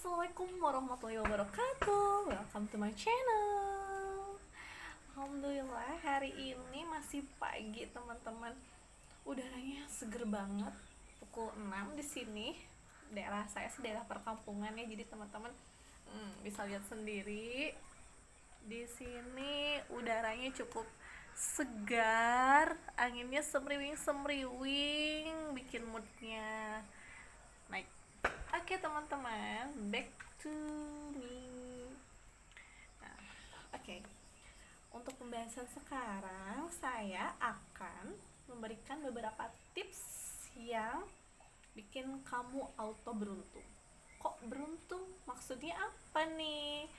Assalamualaikum warahmatullahi wabarakatuh. Welcome to my channel. Alhamdulillah hari ini masih pagi teman-teman. Udaranya seger banget. Pukul 6 di sini. Daerah saya sih daerah perkampungan ya. Jadi teman-teman bisa lihat sendiri. Di sini udaranya cukup segar, anginnya semriwing-semriwing, bikin moodnya naik. Oke teman-teman, back to me. Nah, oke. Untuk pembahasan sekarang, saya akan memberikan beberapa tips yang bikin kamu auto beruntung. Kok beruntung? Maksudnya apa nih?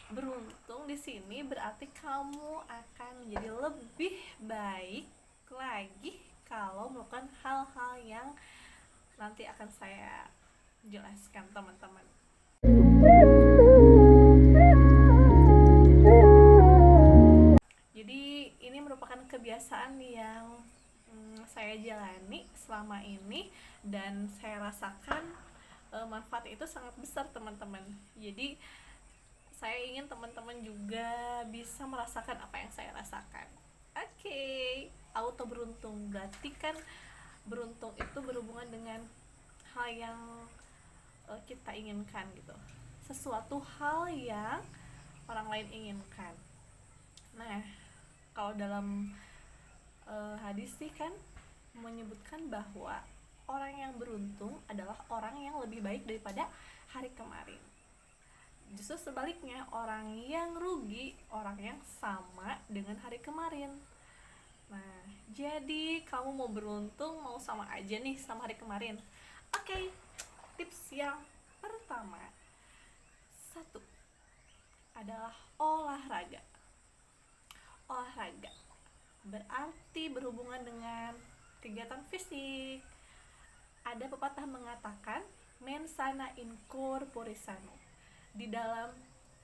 Beruntung di sini berarti kamu akan menjadi lebih baik lagi kalau melakukan hal-hal yang nanti akan saya jelaskan teman-teman. Jadi ini merupakan kebiasaan yang saya jalani selama ini dan saya rasakan manfaat itu sangat besar teman-teman. Jadi saya ingin teman-teman juga bisa merasakan apa yang saya rasakan. Oke, auto beruntung berarti kan beruntung itu berhubungan dengan hal yang kita inginkan gitu, sesuatu hal yang orang lain inginkan. Nah, kalau dalam hadis sih kan menyebutkan bahwa orang yang beruntung adalah orang yang lebih baik daripada hari kemarin. Justru sebaliknya, orang yang rugi orang yang sama dengan hari kemarin. Nah, jadi kamu mau beruntung mau sama aja nih sama hari kemarin. Oke. Tips yang pertama, satu adalah olahraga. Olahraga berarti berhubungan dengan kegiatan fisik. Ada pepatah mengatakan mens sana in corpore sano. Di dalam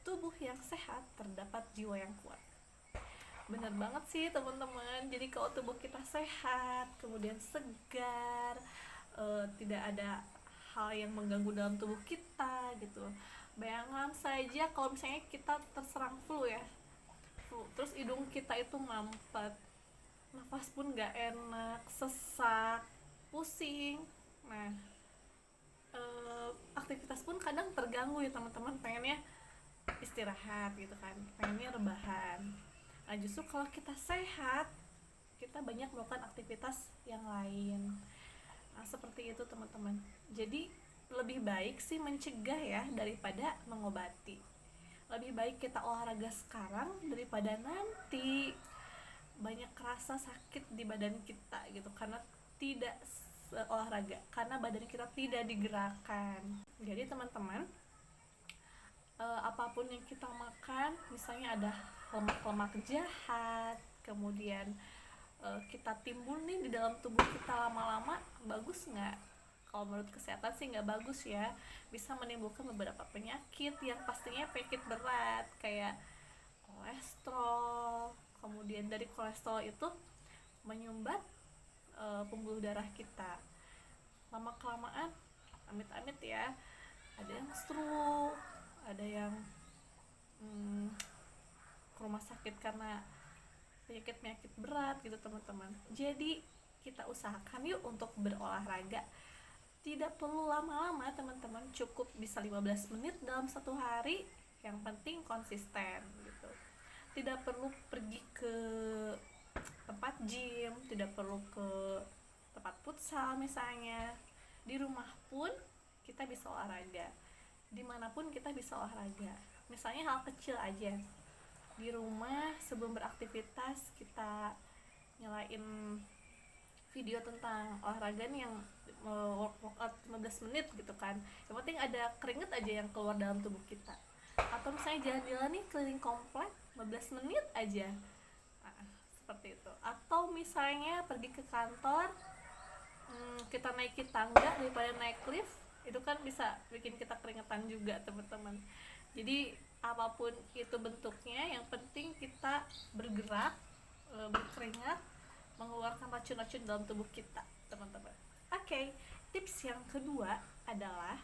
tubuh yang sehat terdapat jiwa yang kuat. Bener banget sih teman-teman. Jadi kalau tubuh kita sehat, kemudian segar, tidak ada hal yang mengganggu dalam tubuh kita gitu. Bayangkan saja kalau misalnya kita terserang flu ya, terus hidung kita itu mampet, nafas pun gak enak, sesak, pusing. Nah, aktivitas pun kadang terganggu ya teman-teman, pengennya istirahat gitu kan, pengennya rebahan. Nah, justru kalau kita sehat, kita banyak melakukan aktivitas yang lain. Nah, seperti itu teman-teman. Jadi lebih baik sih mencegah ya daripada mengobati. Lebih baik kita olahraga sekarang daripada nanti banyak rasa sakit di badan kita gitu karena tidak olahraga, karena badan kita tidak digerakkan. Jadi teman-teman, apapun yang kita makan, misalnya ada lemak-lemak jahat, kemudian kita timbul nih di dalam tubuh kita lama-lama, bagus nggak? Kalau menurut kesehatan sih nggak bagus ya, bisa menimbulkan beberapa penyakit yang pastinya penyakit berat kayak kolesterol. Kemudian dari kolesterol itu menyumbat pembuluh darah kita. Lama-kelamaan, amit-amit ya, ada yang stroke, ada yang ke rumah sakit karena penyakit-penyakit berat gitu teman-teman. Jadi kita usahakan yuk untuk berolahraga. Tidak perlu lama-lama teman-teman, cukup bisa 15 menit dalam satu hari, yang penting konsisten gitu. Tidak perlu pergi ke tempat gym, tidak perlu ke tempat futsal misalnya. Di rumah pun kita bisa olahraga, dimanapun kita bisa olahraga. Misalnya hal kecil aja, di rumah sebelum beraktivitas kita nyalain video tentang olahraga nih yang workout 15 menit gitu kan. Yang penting ada keringet aja yang keluar dalam tubuh kita. Atau misalnya jalan-jalan nih keliling komplek 15 menit aja. Nah, seperti itu. Atau misalnya pergi ke kantor, kita naikin tangga daripada naik lift, itu kan bisa bikin kita keringetan juga teman-teman. Jadi apapun itu bentuknya, yang penting kita bergerak, berkeringat, mengeluarkan racun-racun dalam tubuh kita teman-teman. Oke, tips yang kedua adalah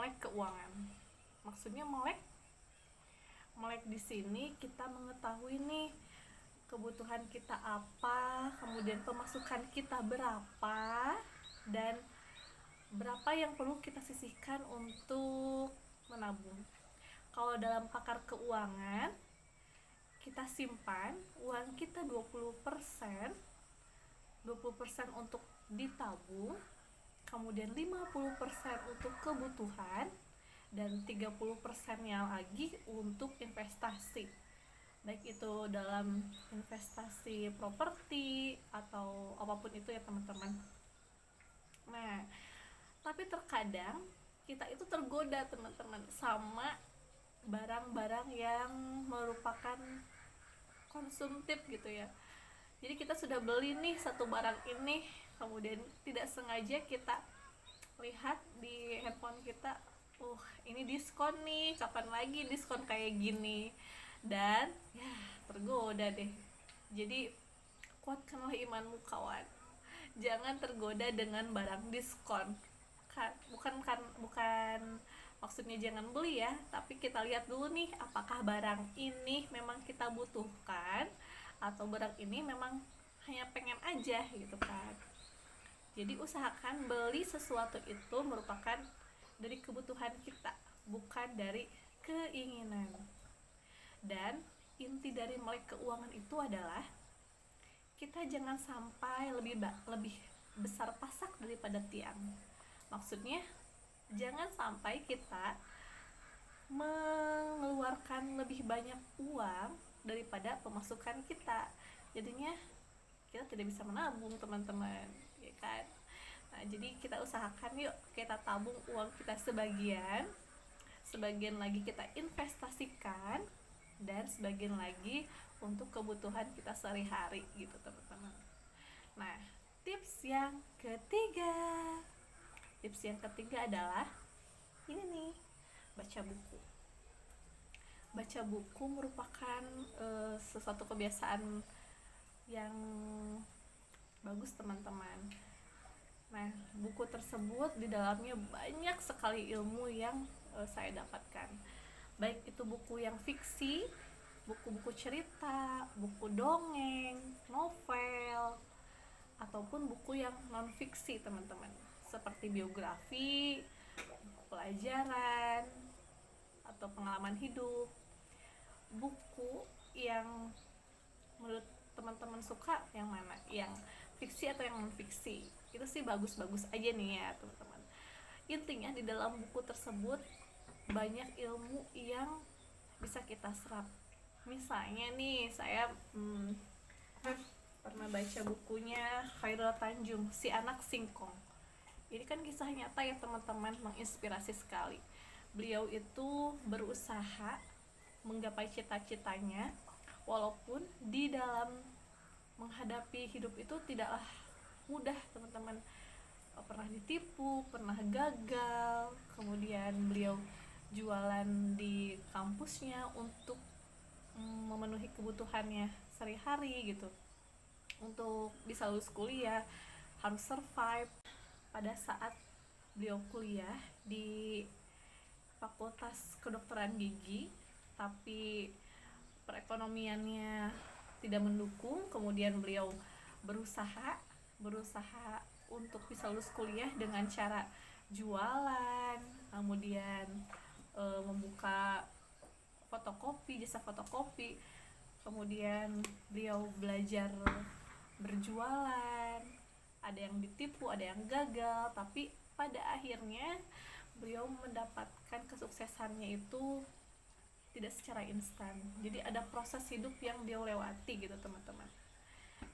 melek keuangan. Maksudnya melek di sini kita mengetahui nih kebutuhan kita apa, kemudian pemasukan kita berapa, dan berapa yang perlu kita sisihkan untuk menabung. Kalau dalam pakar keuangan, kita simpan uang kita 20% untuk ditabung, kemudian 50% untuk kebutuhan, dan 30%-nya lagi untuk investasi, baik itu dalam investasi properti atau apapun itu ya teman-teman. Nah, tapi terkadang kita itu tergoda teman-teman sama barang-barang yang merupakan konsumtif gitu ya. Jadi kita sudah beli nih satu barang ini, kemudian tidak sengaja kita lihat di handphone kita, ini diskon nih, kapan lagi diskon kayak gini, dan ya tergoda deh. Jadi kuatkanlah imanmu kawan, jangan tergoda dengan barang diskon. Bukan maksudnya jangan beli ya, tapi kita lihat dulu nih apakah barang ini memang kita butuhkan atau barang ini memang hanya pengen aja gitu kan. Jadi usahakan beli sesuatu itu merupakan dari kebutuhan kita, bukan dari keinginan. Dan inti dari melek keuangan itu adalah kita jangan sampai lebih besar pasak daripada tiang. Maksudnya jangan sampai kita mengeluarkan lebih banyak uang daripada pemasukan kita. Jadinya kita tidak bisa menabung teman-teman, ya kan? Nah, jadi kita usahakan yuk kita tabung uang kita sebagian lagi kita investasikan, dan sebagian lagi untuk kebutuhan kita sehari-hari gitu teman-teman. Nah, tips yang ketiga adalah ini nih, baca buku. Baca buku merupakan sesuatu kebiasaan yang bagus teman-teman. Nah, buku tersebut di dalamnya banyak sekali ilmu yang saya dapatkan. Baik itu buku yang fiksi, buku-buku cerita, buku dongeng, novel, ataupun buku yang non fiksi teman-teman, seperti biografi, buku pelajaran, atau pengalaman hidup. Buku yang menurut teman-teman suka yang mana? Yang fiksi atau yang non fiksi? Itu sih bagus-bagus aja nih ya teman-teman. Intinya di dalam buku tersebut banyak ilmu yang bisa kita serap. Misalnya nih, saya pernah baca bukunya Khairul Tanjung, Si Anak Singkong. Ini kan kisah nyata ya teman-teman, menginspirasi sekali. Beliau itu berusaha menggapai cita-citanya, walaupun di dalam menghadapi hidup itu tidaklah mudah teman-teman. Pernah ditipu, pernah gagal, kemudian beliau jualan di kampusnya untuk memenuhi kebutuhannya sehari-hari gitu. Untuk bisa lulus kuliah harus survive. Pada saat beliau kuliah di Fakultas Kedokteran Gigi, tapi perekonomiannya tidak mendukung, kemudian beliau berusaha untuk bisa lulus kuliah dengan cara jualan, kemudian membuka jasa fotokopi, kemudian beliau belajar berjualan. Ada yang ditipu, ada yang gagal, tapi pada akhirnya beliau mendapatkan kesuksesannya itu tidak secara instan. Jadi ada proses hidup yang dia lewati gitu teman-teman.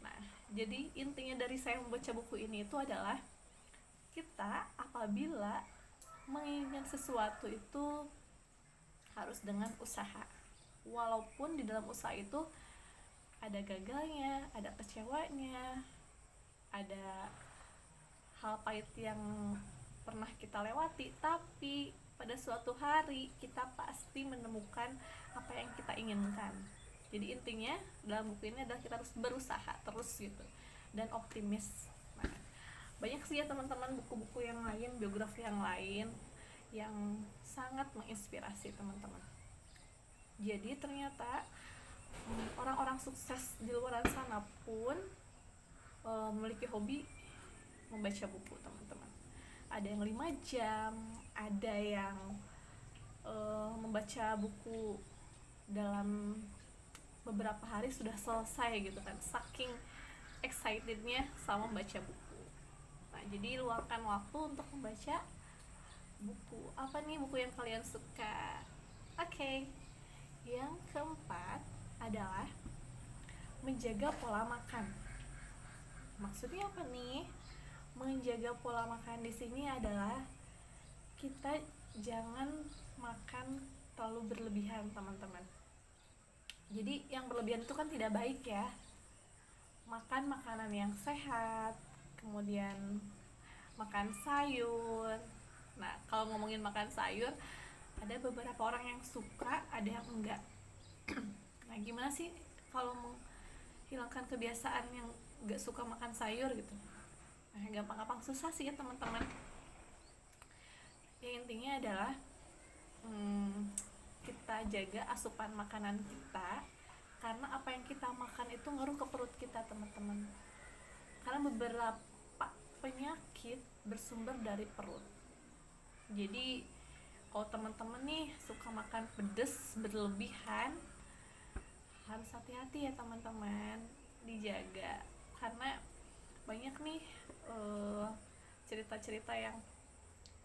Nah, jadi intinya dari saya membaca buku ini itu adalah kita apabila menginginkan sesuatu itu harus dengan usaha. Walaupun di dalam usaha itu ada gagalnya, ada kecewanya, ada hal pahit yang pernah kita lewati, tapi pada suatu hari kita pasti menemukan apa yang kita inginkan. Jadi intinya dalam buku ini adalah kita harus berusaha terus gitu, dan optimis. Nah, banyak sih ya teman-teman buku-buku yang lain, biografi yang lain yang sangat menginspirasi teman-teman. Jadi ternyata orang-orang sukses di luar sana pun memiliki hobi membaca buku teman-teman. Ada yang 5 jam, ada yang membaca buku dalam beberapa hari sudah selesai gitu kan, saking excitednya sama membaca buku. Nah, jadi luangkan waktu untuk membaca buku. Apa nih buku yang kalian suka? Oke. Yang keempat adalah menjaga pola makan. Maksudnya apa nih? Menjaga pola makan di sini adalah kita jangan makan terlalu berlebihan, teman-teman. Jadi yang berlebihan itu kan tidak baik ya. Makan makanan yang sehat, kemudian makan sayur. Nah, kalau ngomongin makan sayur, ada beberapa orang yang suka, ada yang enggak. Nah, gimana sih kalau menghilangkan kebiasaan yang enggak suka makan sayur gitu? Nah, gampang-gampang, susah sih ya teman-teman. Yang intinya adalah kita jaga asupan makanan kita, karena apa yang kita makan itu ngaruh ke perut kita teman-teman. Karena beberapa penyakit bersumber dari perut. Jadi kalau teman-teman nih suka makan pedas berlebihan, harus hati-hati ya teman-teman, dijaga. Karena banyak nih cerita-cerita yang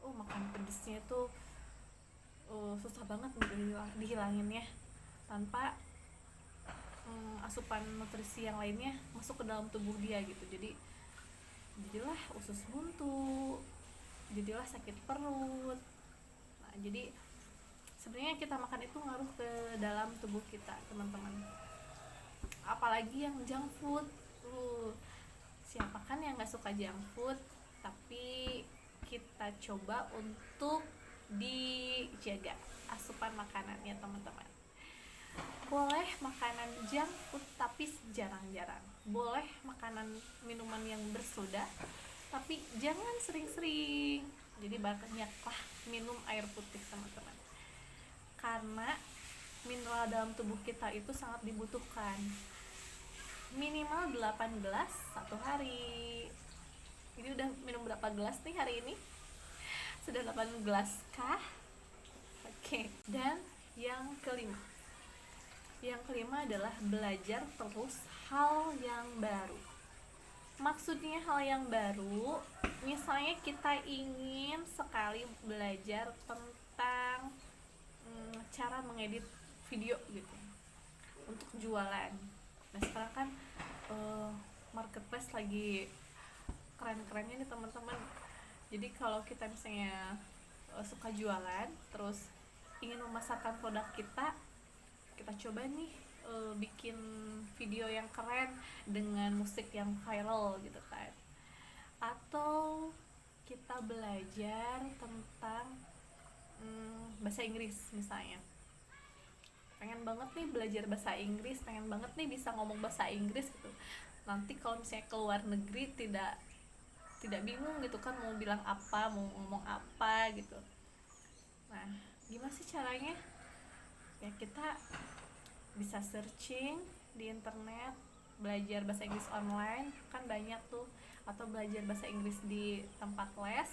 makan pedasnya itu susah banget dihilanginnya tanpa asupan nutrisi yang lainnya masuk ke dalam tubuh dia gitu. Jadilah usus buntu, jadilah sakit perut. Nah, jadi sebenarnya kita makan itu ngaruh ke dalam tubuh kita teman-teman. Apalagi yang junk food, siapa kan yang nggak suka junk food? Tapi kita coba untuk dijaga asupan makanannya teman-teman. Boleh makanan junk food tapi jarang-jarang. Boleh makanan minuman yang bersoda tapi jangan sering-sering. Jadi banyaklah minum air putih teman-teman. Karena mineral dalam tubuh kita itu sangat dibutuhkan. Minimal 8 gelas satu hari. Ini udah minum berapa gelas nih hari ini? Sudah 8 gelas kah? Oke. Dan yang kelima adalah belajar terus hal yang baru. Maksudnya hal yang baru, misalnya kita ingin sekali belajar tentang cara mengedit video gitu untuk jualan. Nah, sekarang kan marketplace lagi keren-kerennya nih teman-teman. Jadi kalau kita misalnya suka jualan, terus ingin memasarkan produk kita coba nih bikin video yang keren dengan musik yang viral gitu kan. Atau kita belajar tentang bahasa Inggris misalnya. Pengen banget nih belajar bahasa Inggris, pengen banget nih bisa ngomong bahasa Inggris gitu. Nanti kalau misalnya ke luar negeri tidak bingung gitu kan, mau bilang apa, mau ngomong apa gitu. Nah, gimana sih caranya? Ya kita bisa searching di internet, belajar bahasa Inggris online, kan banyak tuh. Atau belajar bahasa Inggris di tempat les,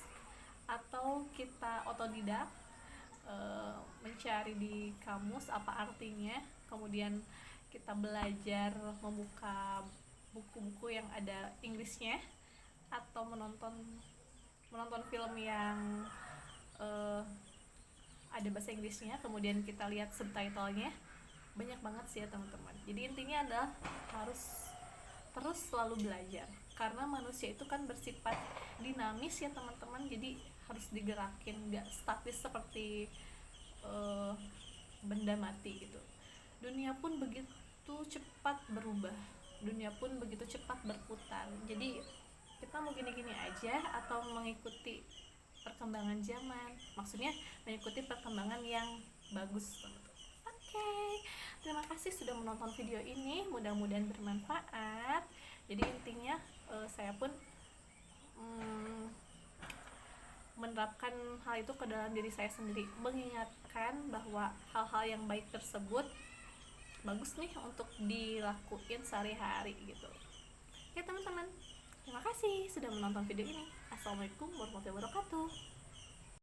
atau kita otodidak, mencari di kamus apa artinya, kemudian kita belajar membuka buku-buku yang ada Inggrisnya, atau menonton film yang ada bahasa Inggrisnya, kemudian kita lihat subtitlenya. Banyak banget sih ya teman-teman. Jadi intinya adalah harus terus selalu belajar, karena manusia itu kan bersifat dinamis ya teman-teman. Jadi harus digerakin, nggak statis seperti benda mati gitu. Dunia pun begitu cepat berubah, dunia pun begitu cepat berputar. Jadi kita mau gini-gini aja atau mengikuti perkembangan zaman, maksudnya mengikuti perkembangan yang bagus. Oke, terima kasih sudah menonton video ini, mudah-mudahan bermanfaat. Jadi intinya saya pun menerapkan hal itu ke dalam diri saya sendiri, mengingatkan bahwa hal-hal yang baik tersebut bagus nih untuk dilakuin sehari-hari gitu. Ya teman-teman, terima kasih sudah menonton video ini. Assalamualaikum warahmatullahi wabarakatuh.